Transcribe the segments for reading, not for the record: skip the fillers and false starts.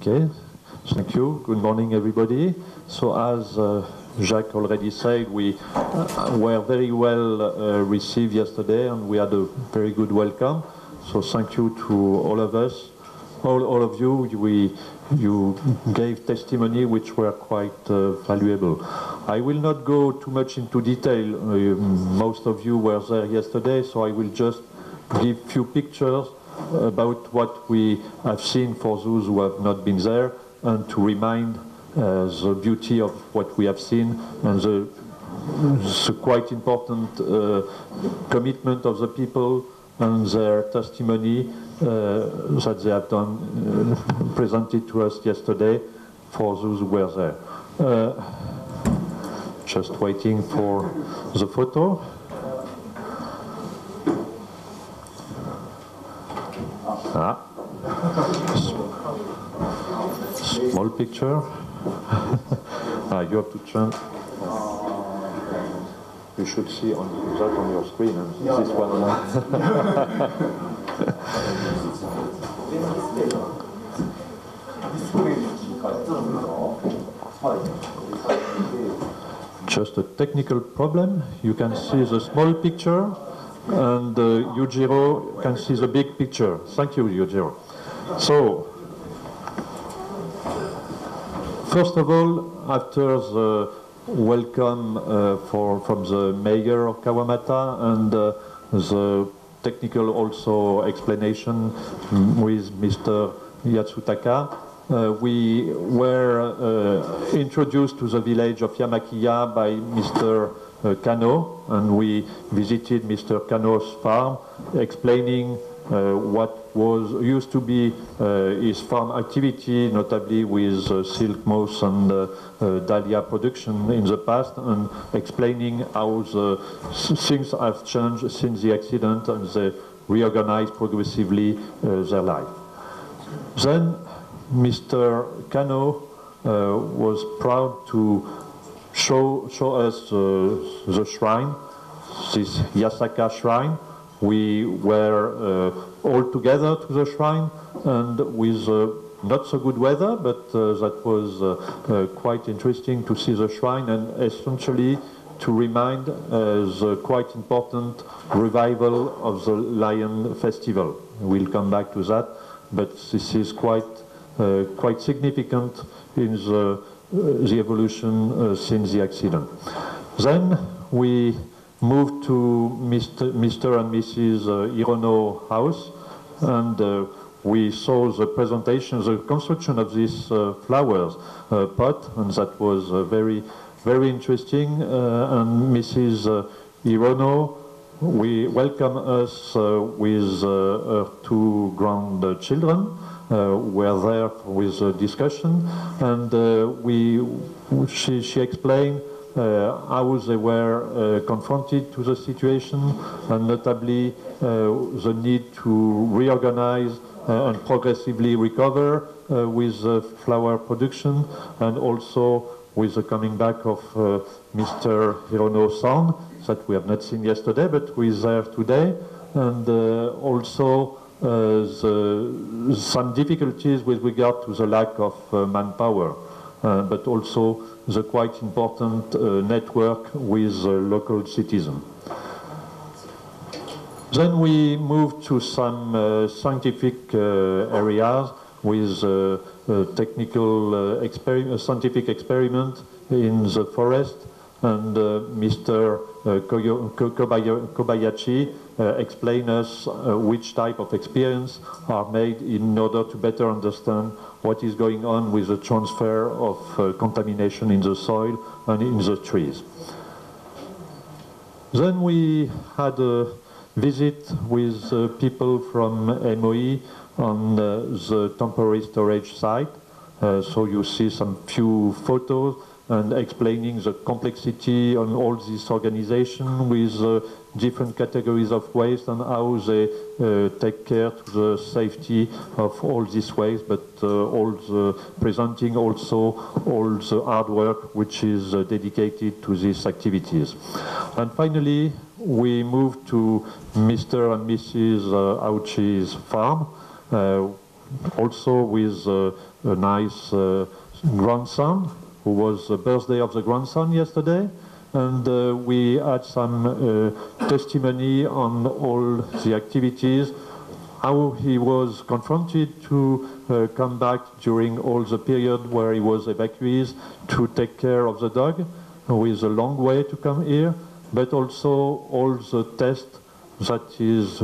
Okay, thank you. Good morning, everybody. So as Jacques already said, we were very well received yesterday, and we had a very good welcome. So thank you to all of us, all of you. You gave testimony which were quite valuable. I will not go too much into detail. Most of you were there yesterday, so I will just give few pictures about what we have seen for those who have not been there, and to remind the beauty of what we have seen and the quite important commitment of the people and their testimony that they have done, presented to us yesterday for those who were there. Just waiting for the photo. Small picture. You have to change. You should see that on your screen. And this one. Just a technical problem. You can see the small picture, and Yujiro can see the big picture. Thank you, Yujiro. So, first of all, after the welcome from the mayor of Kawamata and the technical also explanation with Mr. Yatsutaka, we were introduced to the village of Yamakiya by Mr. Kano, and we visited Mr. Kano's farm, explaining what used to be his farm activity, notably with silk moss and dahlia production in the past, and explaining how the things have changed since the accident, and they reorganized progressively their life. Then Mr. Kano was proud to show us the shrine, this Yasaka shrine. We were all together to the shrine, and with not so good weather, but that was quite interesting to see the shrine, and essentially to remind the quite important revival of the Lion Festival. We'll come back to that, but this is quite significant in the evolution since the accident. Then we moved to Mr. and Mrs. Hirono house, and we saw the presentation, the construction of this flowers pot, and that was very, very interesting. And Mrs. Hirono, we welcome us with her two grandchildren. Were there with a discussion, and she explained how they were confronted to the situation, and notably the need to reorganize and progressively recover with flower production, and also with the coming back of Mr. Hirono-san, that we have not seen yesterday, but who is there today, and also some difficulties with regard to the lack of manpower, but also the quite important network with local citizens. Then we moved to some scientific areas with technical scientific experiment in the forest, and Mr. Kobayashi explained us which type of experience are made in order to better understand what is going on with the transfer of contamination in the soil and in the trees. Then we had a visit with people from MOE on the temporary storage site. So you see some few photos and explaining the complexity on all this organization with different categories of waste, and how they take care to the safety of all this waste, but presenting also all the hard work which is dedicated to these activities. And finally, we moved to Mr. and Mrs. Auchi's farm, also with a nice grandson, who was the birthday of the grandson yesterday. And we had some testimony on all the activities, how he was confronted to come back during all the period where he was evacuees to take care of the dog, with a long way to come here, but also all the tests that is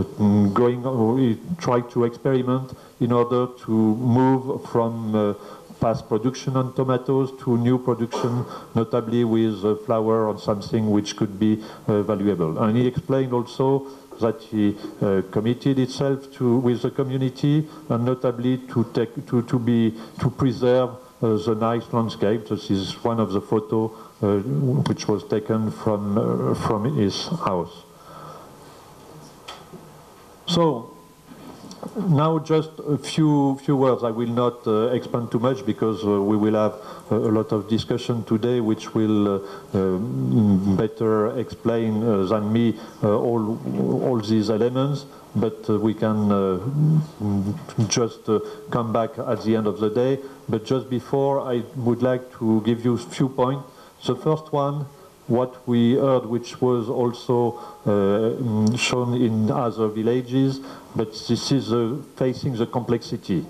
going, he tried to experiment in order to move from past production on tomatoes to new production, notably with flour or something which could be valuable. And he explained also that he committed itself to with the community, and notably to preserve the nice landscape. This is one of the photos which was taken from his house. So now just a few words. I will not expand too much, because we will have a lot of discussion today which will better explain than me all these elements, but we can just come back at the end of the day. But just before, I would like to give you a few points. The first one, what we heard, which was also shown in other villages, but this is facing the complexity.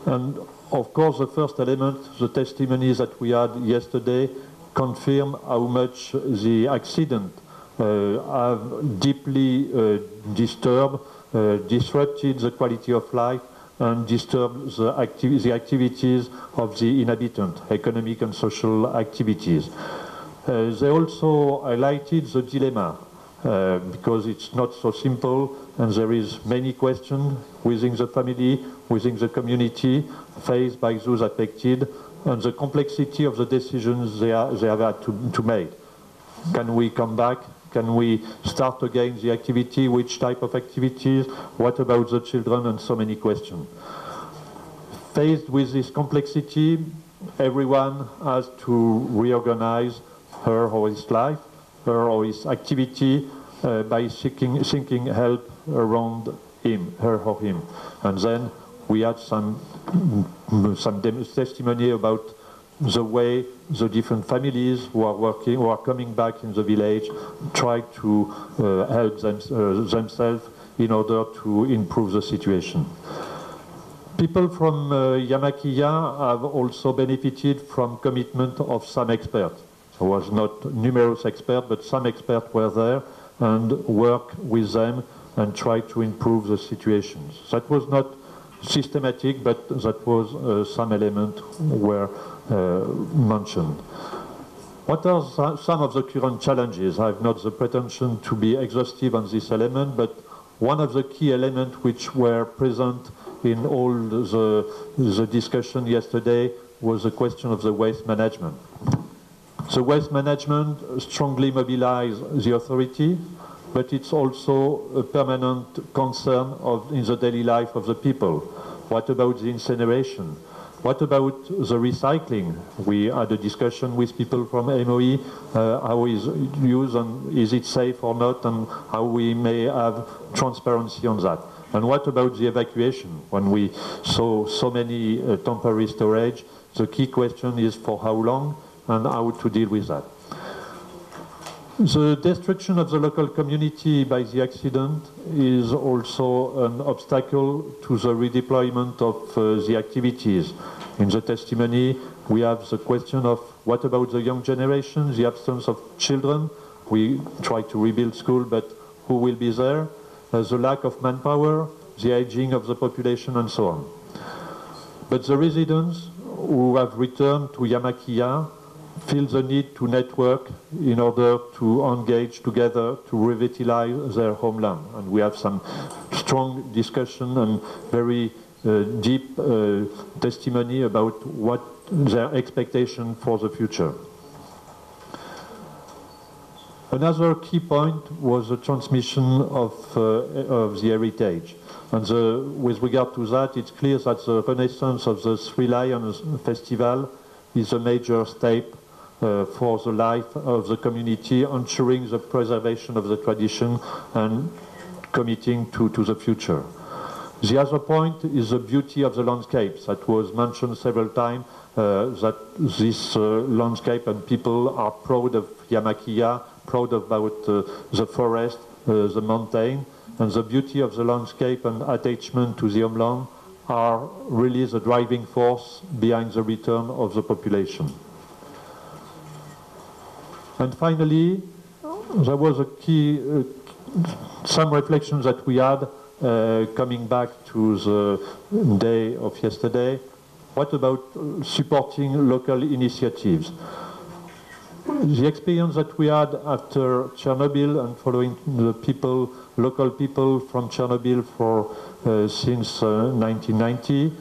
And of course, the first element, the testimonies that we had yesterday, confirm how much the accident have deeply disturbed, disrupted the quality of life, and disturbed the activities of the inhabitants, economic and social activities. They also highlighted the dilemma, because it's not so simple, and there is many questions within the family, within the community, faced by those affected, and the complexity of the decisions they have had to make. Can we come back? Can we start again the activity? Which type of activities? What about the children? And so many questions. Faced with this complexity, everyone has to reorganize her or his life, her or his activity, by seeking help around him, her or him. And then we had some testimony about the way the different families who are working, who are coming back in the village, try to help themselves in order to improve the situation. People from Yamakiya have also benefited from commitment of some experts. There was not numerous experts, but some experts were there and worked with them and tried to improve the situations. That was not systematic, but that was some element were mentioned. What are some of the current challenges? I have not the pretension to be exhaustive on this element, but one of the key elements which were present in all the discussion yesterday was the question of the waste management. The waste management strongly mobilized the authority, but it's also a permanent concern in the daily life of the people. What about the incineration? What about the recycling? We had a discussion with people from MOE, how is it used and is it safe or not, and how we may have transparency on that. And what about the evacuation? When we saw so many temporary storage, the key question is for how long and how to deal with that. The destruction of the local community by the accident is also an obstacle to the redeployment of the activities. In the testimony, we have the question of what about the young generation, the absence of children. We try to rebuild school, but who will be there? The lack of manpower, the aging of the population, and so on. But the residents who have returned to Yamakiya feel the need to network in order to engage together to revitalize their homeland. And we have some strong discussion and very deep testimony about what their expectation for the future. Another key point was the transmission of the heritage. And with regard to that, it's clear that the renaissance of the Three Lions Festival is a major step for the life of the community, ensuring the preservation of the tradition and committing to the future. The other point is the beauty of the landscapes. That was mentioned several times, that this landscape and people are proud of Yamakia, proud about the forest, the mountain, and the beauty of the landscape and attachment to the homeland are really the driving force behind the return of the population. And finally, there was a key, some reflections that we had coming back to the day of yesterday. What about supporting local initiatives? The experience that we had after Chernobyl and following the people, local people from Chernobyl for since 1990,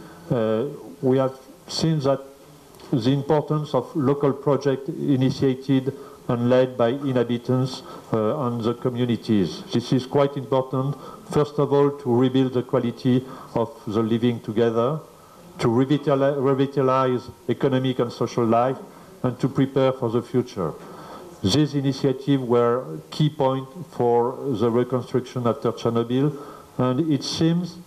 we have seen that the importance of local projects initiated and led by inhabitants and the communities. This is quite important, first of all, to rebuild the quality of the living together, to revitalize economic and social life, and to prepare for the future. These initiatives were key points for the reconstruction after Chernobyl, and it seems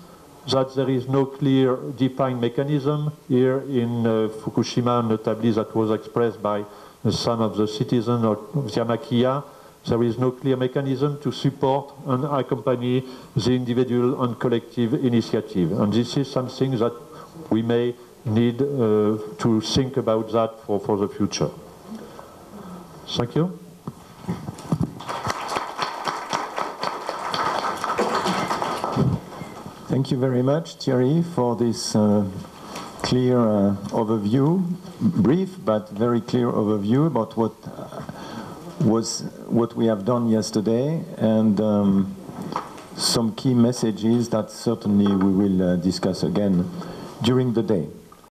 that there is no clear defined mechanism here in Fukushima, notably that was expressed by some of the citizens of Yamakia. There is no clear mechanism to support and accompany the individual and collective initiative. And this is something that we may need to think about that for the future. Thank you. Thank you very much, Thierry, for this clear overview, brief but very clear overview about what we have done yesterday, and some key messages that certainly we will discuss again during the day.